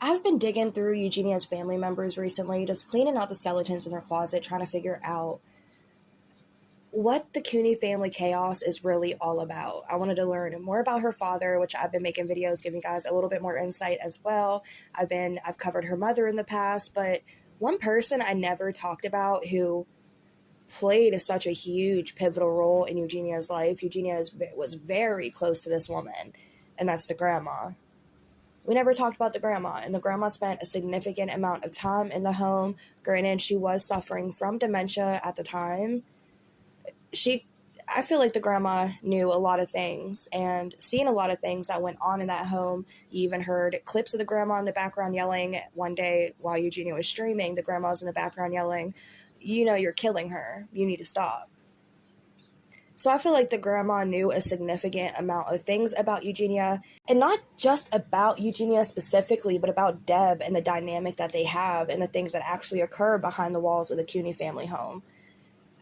I've been digging through Eugenia's family members recently, just cleaning out the skeletons in her closet, trying to figure out what the COONEY family chaos is really all about. I wanted to learn more about her father, which I've been making videos giving you guys a little bit more insight as well. I've covered her mother in the past, but one person I never talked about who played such a huge pivotal role in Eugenia's life. Was very close to this woman, and that's the grandma. We never talked about the grandma, and the grandma spent a significant amount of time in the home. Granted, she was suffering from dementia at the time. I feel like the grandma knew a lot of things and seen a lot of things that went on in that home. You even heard clips of the grandma in the background yelling. One day while Eugenia was streaming, the grandma's in the background yelling, "You know you're killing her. You need to stop." So I feel like the grandma knew a significant amount of things about Eugenia, and not just about Eugenia specifically, but about Deb and the dynamic that they have and the things that actually occur behind the walls of the COONEY family home.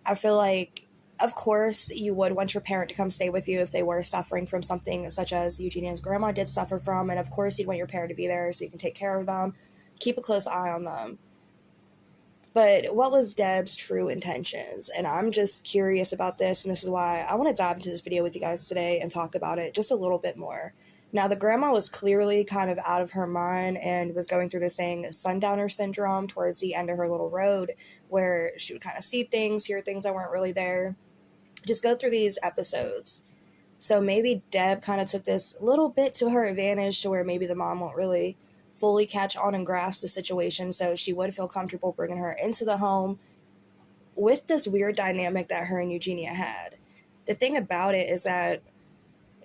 I feel like, of course, you would want your parent to come stay with you if they were suffering from something such as Eugenia's grandma did suffer from, and of course you'd want your parent to be there so you can take care of them, keep a close eye on them. But what was Deb's true intentions? And I'm just curious about this, and this is why I want to dive into this video with you guys today and talk about it just a little bit more. Now, the grandma was clearly kind of out of her mind and was going through this thing, sundowner syndrome, towards the end of her little road, where she would kind of see things, hear things that weren't really there, just go through these episodes. So maybe Deb kind of took this little bit to her advantage, to where maybe the mom won't really fully catch on and grasp the situation, so she would feel comfortable bringing her into the home with this weird dynamic that her and Eugenia had. The thing about it is that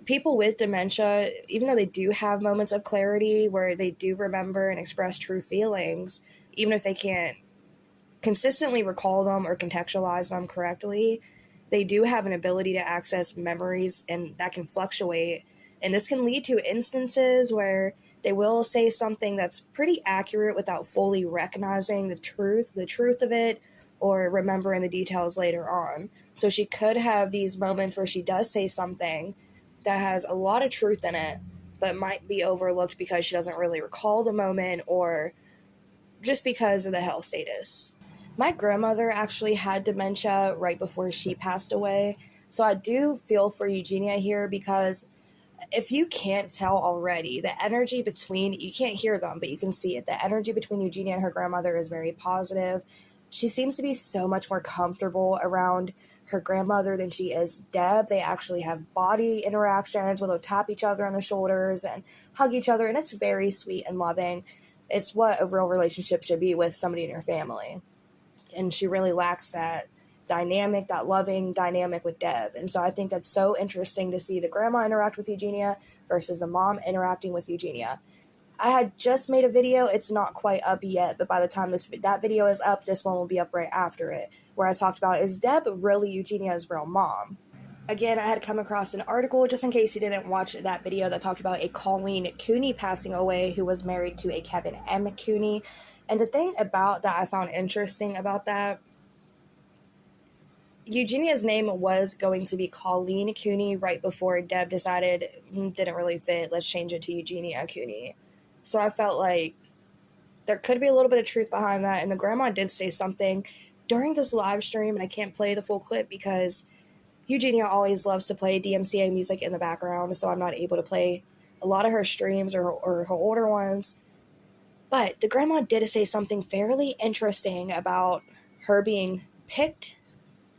people with dementia, even though they do have moments of clarity where they do remember and express true feelings, even if they can't consistently recall them or contextualize them correctly, they do have an ability to access memories, and that can fluctuate. And this can lead to instances where they will say something that's pretty accurate without fully recognizing the truth of it, or remembering the details later on. So she could have these moments where she does say something that has a lot of truth in it, but might be overlooked because she doesn't really recall the moment, or just because of the health status. My grandmother actually had dementia right before she passed away, so I do feel for Eugenia here, because if you can't tell already, the energy between, you can't hear them, but you can see it. The energy between Eugenia and her grandmother is very positive. She seems to be so much more comfortable around her grandmother than she is Deb. They actually have body interactions where they'll tap each other on the shoulders and hug each other, and it's very sweet and loving. It's what a real relationship should be with somebody in your family. And she really lacks that dynamic, that loving dynamic with Deb. And so I think that's so interesting to see the grandma interact with Eugenia versus the mom interacting with Eugenia. I had just made a video, it's not quite up yet, but by the time that video is up, this one will be up right after it, where I talked about, is Deb really Eugenia's real mom? Again, I had come across an article, just in case you didn't watch that video, that talked about a Colleen Cooney passing away, who was married to a Kevin M. Cooney. And the thing about that I found interesting about that, Eugenia's name was going to be Colleen Cooney right before Deb decided didn't really fit, let's change it to Eugenia Cooney. So I felt like there could be a little bit of truth behind that, and the grandma did say something during this live stream, and I can't play the full clip because Eugenia always loves to play DMCA music in the background, so I'm not able to play a lot of her streams or her older ones. But the grandma did say something fairly interesting about her being picked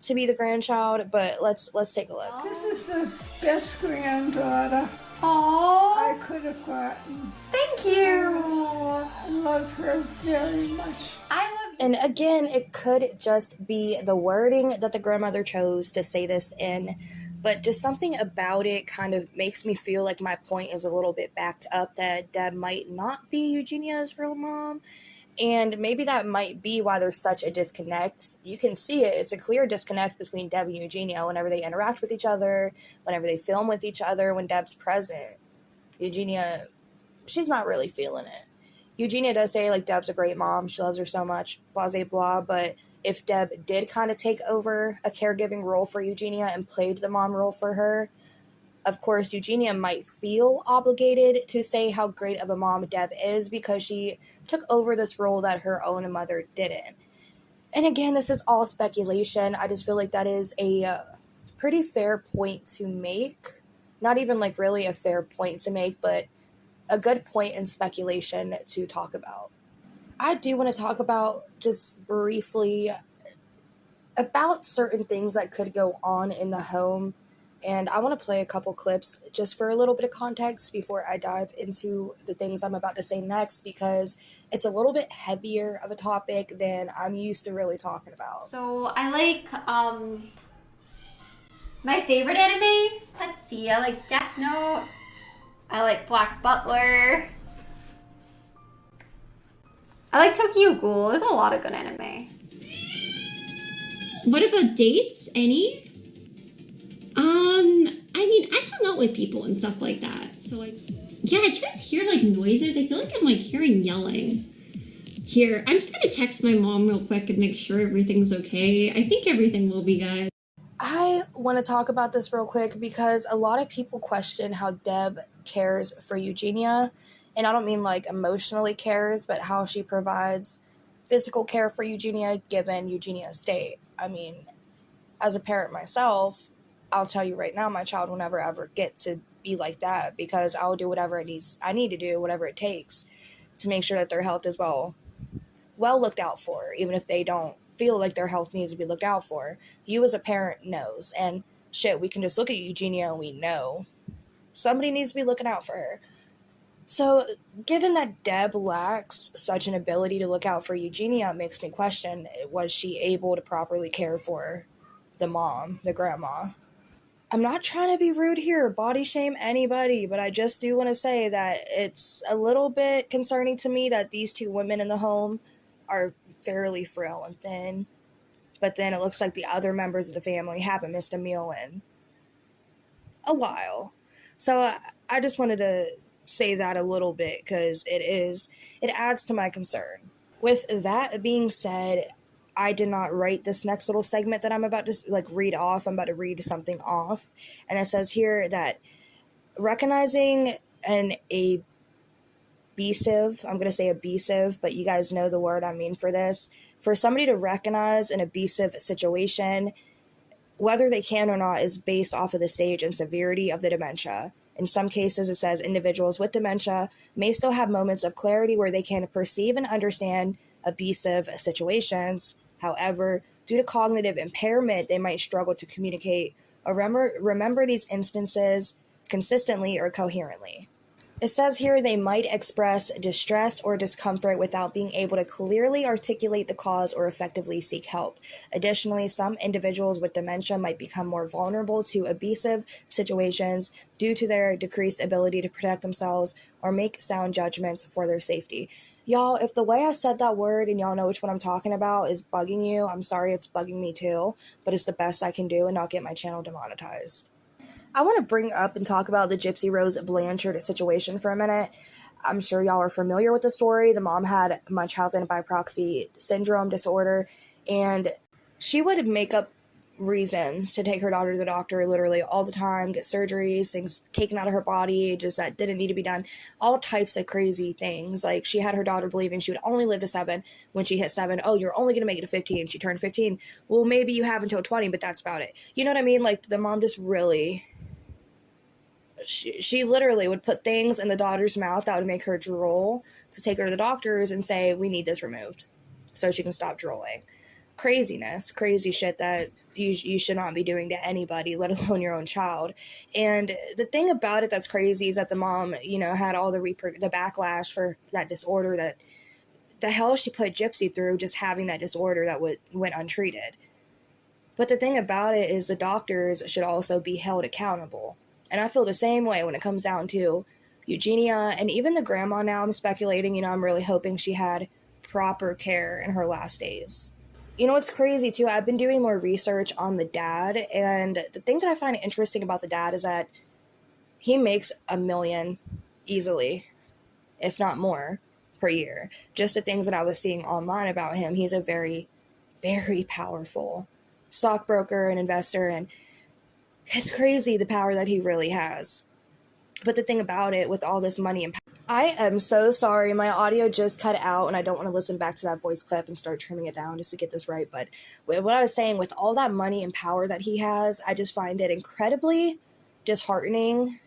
to be the grandchild, but let's take a look. This is the best granddaughter Aww, I could have gotten. thank you. I love her very much. I love you. And again, it could just be the wording that the grandmother chose to say this in, but just something about it kind of makes me feel like my point is a little bit backed up, that Deb might not be Eugenia's real mom. And maybe that might be why there's such a disconnect. You can see it. It's a clear disconnect between Deb and Eugenia whenever they interact with each other, whenever they film with each other, when Deb's present. Eugenia, she's not really feeling it. Eugenia does say, like, Deb's a great mom. She loves her so much, blah, blah, blah. But if Deb did kind of take over a caregiving role for Eugenia and played the mom role for her, Of course, Eugenia might feel obligated to say how great of a mom Deb is because she took over this role that her own mother didn't. And again, this is all speculation. I just feel like that is a pretty fair point to make. Not even like really a fair point to make, but a good point in speculation to talk about. I do want to talk about just briefly about certain things that could go on in the home. And I want to play a couple clips just for a little bit of context before I dive into the things I'm about to say next, because it's a little bit heavier of a topic than I'm used to really talking about. So I like my favorite anime. Let's see. I like Death Note. I like Black Butler. I like Tokyo Ghoul. There's a lot of good anime. What about dates? Any? I mean, I've hung out with people and stuff like that. So, like, yeah, I try to hear, like, noises. I feel like I'm, like, hearing yelling. Here, I'm just gonna text my mom real quick and make sure everything's okay. I think everything will be good. I want to talk about this real quick because a lot of people question how Deb cares for Eugenia. And I don't mean, like, emotionally cares, but how she provides physical care for Eugenia given Eugenia's state. I mean, as a parent myself, I'll tell you right now, my child will never ever get to be like that because I'll do whatever I need to do, whatever it takes to make sure that their health is well looked out for, even if they don't feel like their health needs to be looked out for. You as a parent knows, and shit, we can just look at Eugenia and we know somebody needs to be looking out for her. So, given that Deb lacks such an ability to look out for Eugenia, it makes me question, was she able to properly care for the mom, the grandma? I'm not trying to be rude here, body shame anybody, but I just do want to say that it's a little bit concerning to me that these two women in the home are fairly frail and thin, but then it looks like the other members of the family haven't missed a meal in a while. So I just wanted to say that a little bit because it adds to my concern. With that being said, I did not write this next little segment that I'm about to read off. I'm about to read something off, and it says here that recognizing an abusive, I'm going to say abusive, but you guys know the word I mean for this, for somebody to recognize an abusive situation, whether they can or not, is based off of the stage and severity of the dementia. In some cases, it says individuals with dementia may still have moments of clarity where they can perceive and understand abusive situations. However, due to cognitive impairment, they might struggle to communicate or remember these instances consistently or coherently. It says here they might express distress or discomfort without being able to clearly articulate the cause or effectively seek help. Additionally, some individuals with dementia might become more vulnerable to abusive situations due to their decreased ability to protect themselves or make sound judgments for their safety. Y'all, if the way I said that word and y'all know which one I'm talking about is bugging you, I'm sorry, it's bugging me too, but it's the best I can do and not get my channel demonetized. I want to bring up and talk about the Gypsy Rose Blanchard situation for a minute. I'm sure y'all are familiar with the story. The mom had Munchausen by proxy syndrome disorder, and she would make up reasons to take her daughter to the doctor literally all the time, get surgeries, things taken out of her body just that didn't need to be done, all types of crazy things. Like, she had her daughter believing she would only live to 7. When she hit 7, oh, you're only going to make it to 15. She turned 15. Well, maybe you have until 20, but that's about it. You know what I mean? Like, the mom just really... She literally would put things in the daughter's mouth that would make her drool to take her to the doctors and say, we need this removed so she can stop drooling. Craziness, crazy shit that you should not be doing to anybody, let alone your own child. And the thing about it that's crazy is that the mom, had all the backlash for that disorder that the hell she put Gypsy through just having that disorder that went untreated. But the thing about it is the doctors should also be held accountable. And I feel the same way when it comes down to Eugenia and even the grandma now. I'm speculating, I'm really hoping she had proper care in her last days. What's crazy too, I've been doing more research on the dad, and the thing that I find interesting about the dad is that he makes $1 million easily, if not more, per year. Just the things that I was seeing online about him, he's a very, very powerful stockbroker and investor, and It's crazy the power that he really has. But the thing about it, with all this money and power, I am so sorry. My audio just cut out, and I don't want to listen back to that voice clip and start trimming it down just to get this right. But what I was saying, with all that money and power that he has, I just find it incredibly disheartening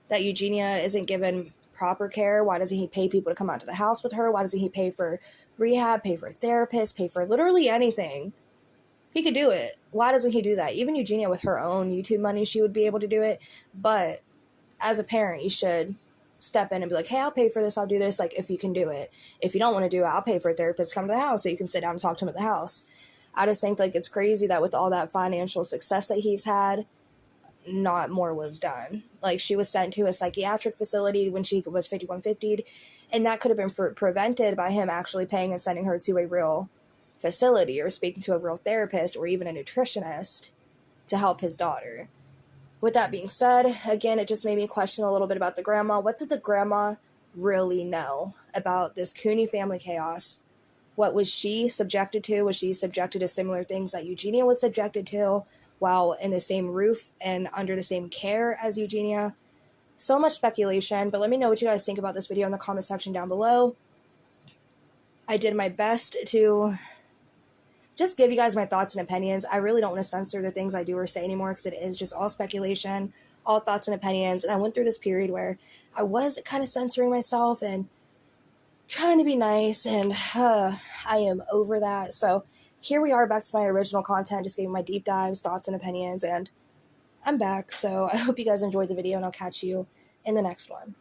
that Eugenia isn't given proper care. Why doesn't he pay people to come out to the house with her? Why doesn't he pay for rehab, pay for a therapist, pay for literally anything? He could do it. Why doesn't he do that? Even Eugenia, with her own YouTube money, she would be able to do it. But as a parent, you should step in and be like, hey, I'll pay for this, I'll do this, like, if you can do it. If you don't want to do it, I'll pay for a therapist to come to the house so you can sit down and talk to him at the house. I just think, like, it's crazy that with all that financial success that he's had, not more was done. Like, she was sent to a psychiatric facility when she was 5150'd, and that could have been prevented by him actually paying and sending her to a real facility or speaking to a real therapist or even a nutritionist to help his daughter. With that being said, again, it just made me question a little bit about the grandma. What did the grandma really know about this COONEY family chaos? What was she subjected to? Was she subjected to similar things that Eugenia was subjected to while in the same roof and under the same care as Eugenia? So much speculation, but let me know what you guys think about this video in the comment section down below. I did my best to just give you guys my thoughts and opinions. I really don't want to censor the things I do or say anymore because it is just all speculation, all thoughts and opinions. And I went through this period where I was kind of censoring myself and trying to be nice, and I am over that. So here we are, back to my original content, just giving my deep dives, thoughts and opinions, and I'm back. So I hope you guys enjoyed the video, and I'll catch you in the next one.